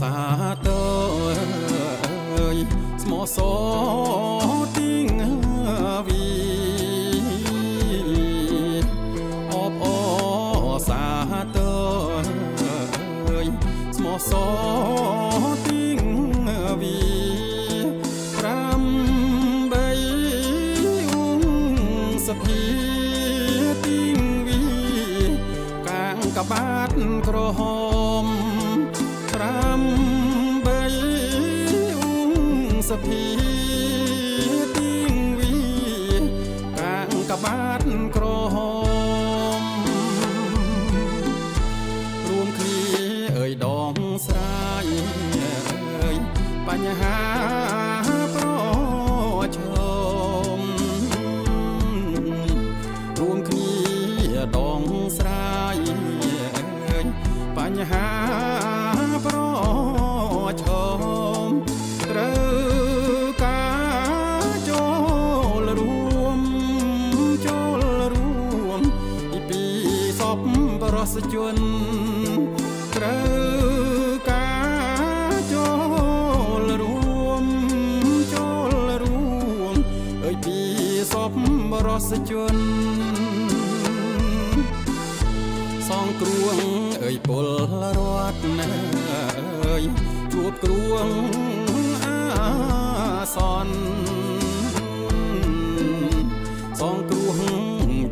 สาเตยสมอสอติงวีอบอสาเตยสมอสอติงวีรำใบอุ้งสะพีติงวีกลางกะบาดกระหอมรำใบอุ้งสะพีติงวีกลางกะบาดกรอมรวมคลีเอ่ยดองสายเอ่ยปัญหาโปรชมรวมคลีดองสายเอ่ยปัญหาเพราะชมเรือากาโจลรวมอีปีศพบรสจนเรือกาโจลรวมเอ้ยปีศพบรสจนสองกรวงเอ่ยปลรอดเอ่ยจูบกรวงอาสอนสองกรวง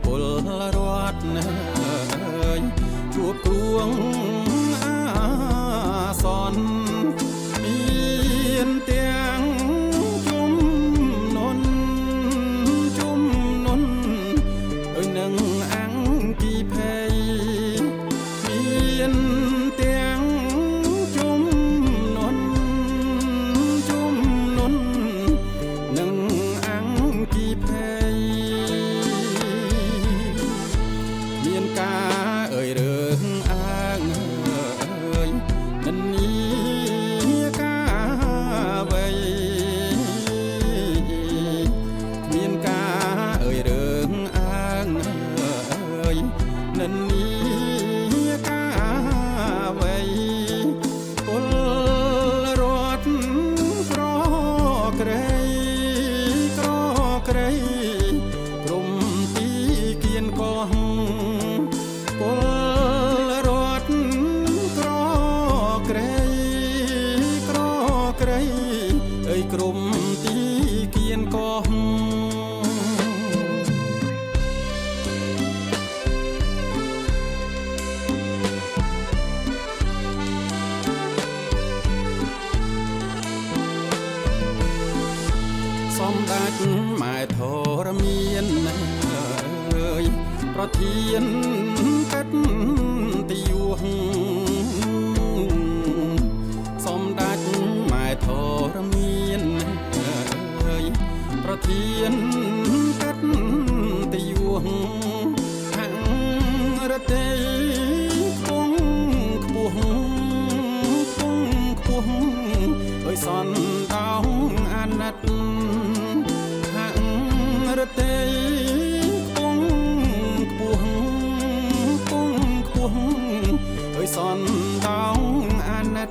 ปลรอดเอ่ยจูบกรวงอาสอนเมียนเตียงจุ่มนนเอ้ยหนึ่งอังกี่เพยเมียนเตียงจุ่มนนหนึ่งอังกี่เพยเมียนกาเอ่ยเรื่องอ้างเอ่ยนั่นนี้กาไว้เมียนกาเอ่ยเรื่องอ้างเอ่ยนั่นนี้กาไว้ปลรถกรอกเกรกลุ่มตีเกียนกองปลรถกรอกเกรเอ้ยกลุ่มตีเกียนกองสมดักหมายทรเมียนเอ่ยเพราะเทียนกัดติวงสมดักหมายทรเมียนเอ่ยเพราะเทียนกัดติวงหังระเตยคงขบวงเอ้ยสอนดาวอันนัดหังระเตยคงขบวงเอ้ยสอนดาวอันนัด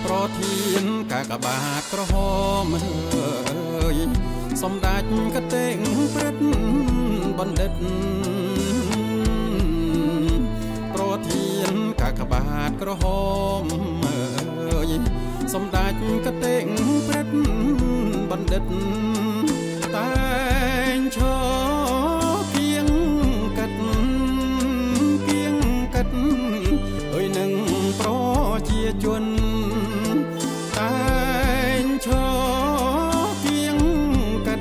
เพราะเทียนกากบาดกระหอมเอ่ยสมดัจกระเต่งพระบัณฑิตโปรเทียนกากบาดกระหอมเอ่ยสมดัจกระเต่งพระบัณฑิตแต่งชอเพียงกัดเอ้ยหนึ่งโปรเจียจนแต่งชอเพียงกัด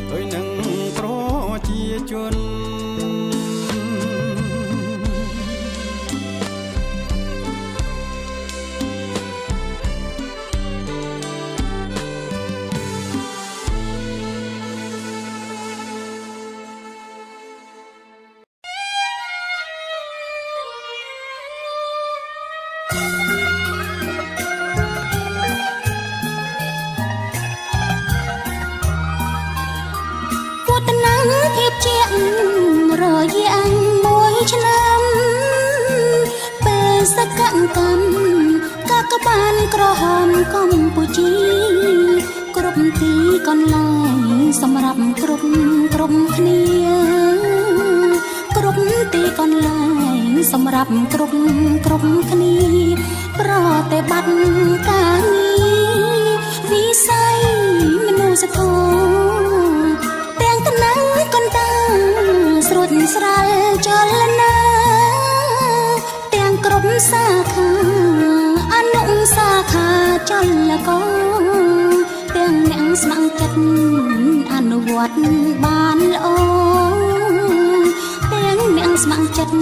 เอ้ยหนึ่งโปรเจียจน កម្មកាកបានក្រហមកម្ពុជាគ្រប់ទីកន្លែងសម្រាប់គ្រប់គ្នាគ្រប់ទីកន្លែងសម្រាប់គ្រប់គ្នាប្រតិបត្តិការងារវិស័យមនុស្សធម៌ទាំងតំណែងកណ្ដាលស្រួចស្រាលចលនាទាំងគ្រប់សាខាអនុសាខាចលករទាំងអ្នកស្ម័គ្រចិត្តអនុវត្តបានល្អទាំងអ្នកស្ម័គ្រចិត្ត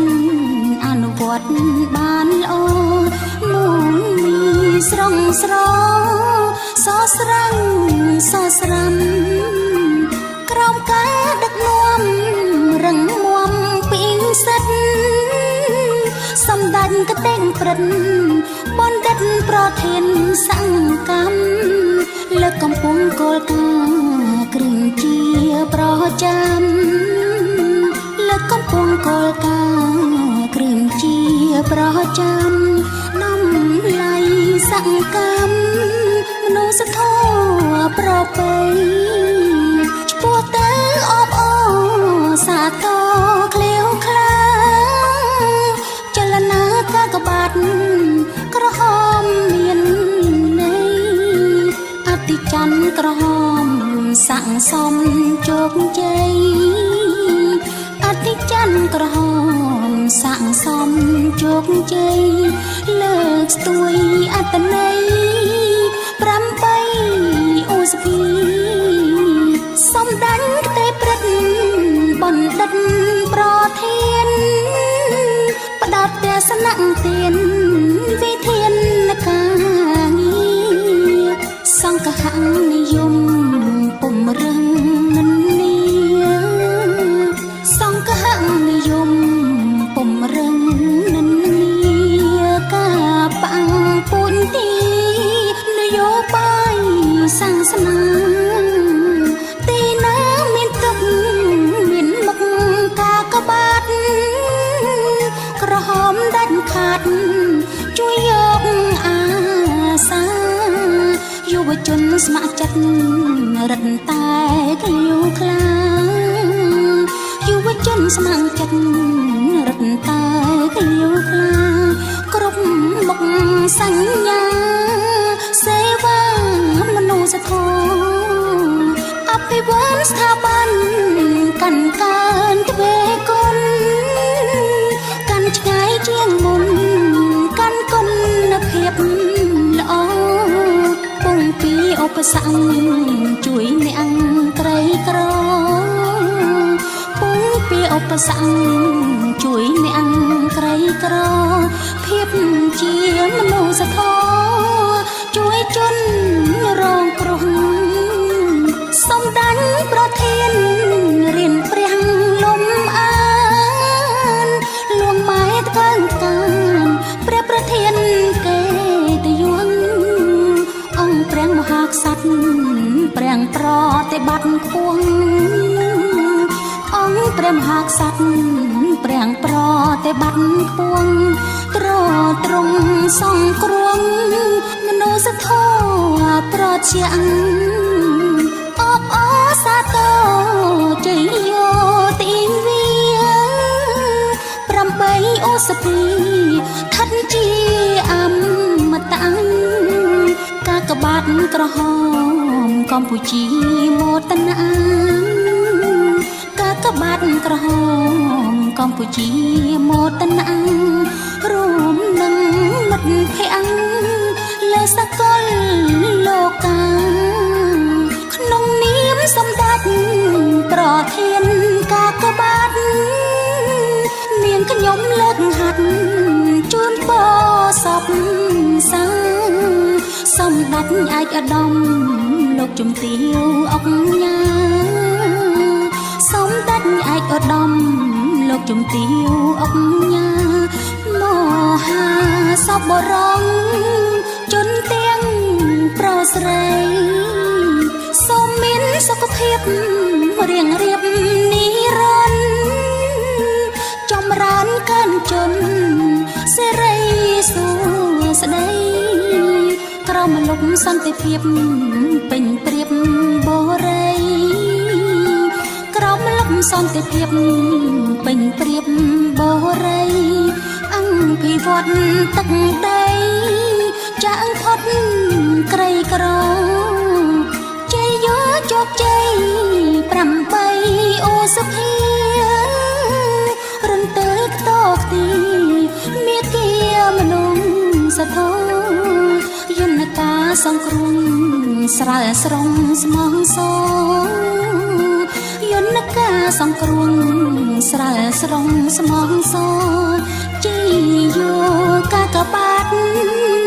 អនុវត្តបានល្អមុនមានស្រងស្រសស្រាំងសស្រាំក្រោមការដឹកនាំរឹងមាំពីសិទ្ធសម្ដេចកតេងព្រឹទ្ធបណ្ឌិតប្រធានសង្កម្មលើកកម្ពស់គោលការណ៍គ្រឿងជាប្រចាំលើកកម្ពស់គោលការណ៍គ្រឿងជាប្រចាំនាំឡៃសកម្មមនុស្សធម៌ប្រពៃឆ្ពោះទៅអបអរសាទរក្លៀវក្លាចលនាកាកបាទក្រហមមានន័យអតិច័ន្ទក្រហមស័ក្តិសមជោគជ័យអតិច័ន្ទក្រហមស័ក្តិសមជោគជ័យលើកស្ទួយអត្តន័យ8ឧសភាសំដាញ់ទេព្រឹទ្ធបណ្ឌិតប្រធានផ្ដាប់ទេសនៈទានវិធានការងារសង្ឃហនិយមពំរឹងនាសង្ឃហនិយមពំរឹងនាការបាំងពុនទីនយោបាយសាសនាទីណាមានទុកមានមុខកាកបាទក្រហមដាច់ខាត់ជួយយកអាសាយុវជនស្ម័គ្រចិត្តរឹតតែក្លៀវក្លាយុវជនស្ម័គ្រចិត្តរឹតតែក្លៀវក្លាគ្រប់មុខសញ្ញាសេវាមនុស្សធម៌អភិវឌ្ឍស្ថាប័នកាន់កើនទ្វេគុណកាន់ឆ្ងាយជាងមុនកាន់គុណភាពល្អពងពីឧបសគ្គជួយអ្នកក្រីក្រពងពីឧបសគ្គជួយអ្នកក្រីក្រភាពជាមនុស្សធម៌ជួយជនរងគ្រោះសម្ដេចប្រធានរៀនព្រះលំអានលួងម៉ែត្កើងកានព្រះប្រធានកេតយសអង្គព្រះមហាក្សត្រព្រះប្រតិបត្តិខ្ពស់អង្គព្រះមហាក្សត្រព្រះប្រតិបត្តិខ្ពស់ទ្រង់សង្គ្រោះមនុស្សធម៌ប្រជាអបអរសាទរជ័យយោទីវា8ឧសភាឋិតជាអមតៈកាកបាទក្រហមកម្ពុជាមោទនៈកាកបាទក្រហមកម្ពុជាមោទនៈរួមនឹងមិត្តភក្តិលើសកលលោកកាក្នុងនាមសម្ដេចប្រធានកាកបាទនាងខ្ញុំលើកហាត់ជូនពរសពសាសម្ដេចឯកឧត្តមលោកជំទាវអុកញ៉ាសម្ដេចឯកឧត្តមលោកជំទាវអុកញ៉ាមហាសពបរងជនទាំងប្រស្រីសូមមានសុខភាពរៀងរៀបនិរន្តរ៍ចម្រើនកើនជន់សេរីសុខ លុបសន្តិភាពពេញព្រៀបបូរីក្រមលុបសន្តិភាពពេញព្រៀបបូរីអង្គភិវឌ្ឍទឹកដីចាក់ផុតក្រីក្រជ័យយោជោគជ័យ8អូសភារំទើខ្ទោខ្ទីមេគាមនុស្សធម៌យន្តការសង្គ្រោះស្រាលស្រង់ស្មងសយន្តការសង្គ្រោះស្រាលស្រង់ស្មងសជីយោកាកបាត់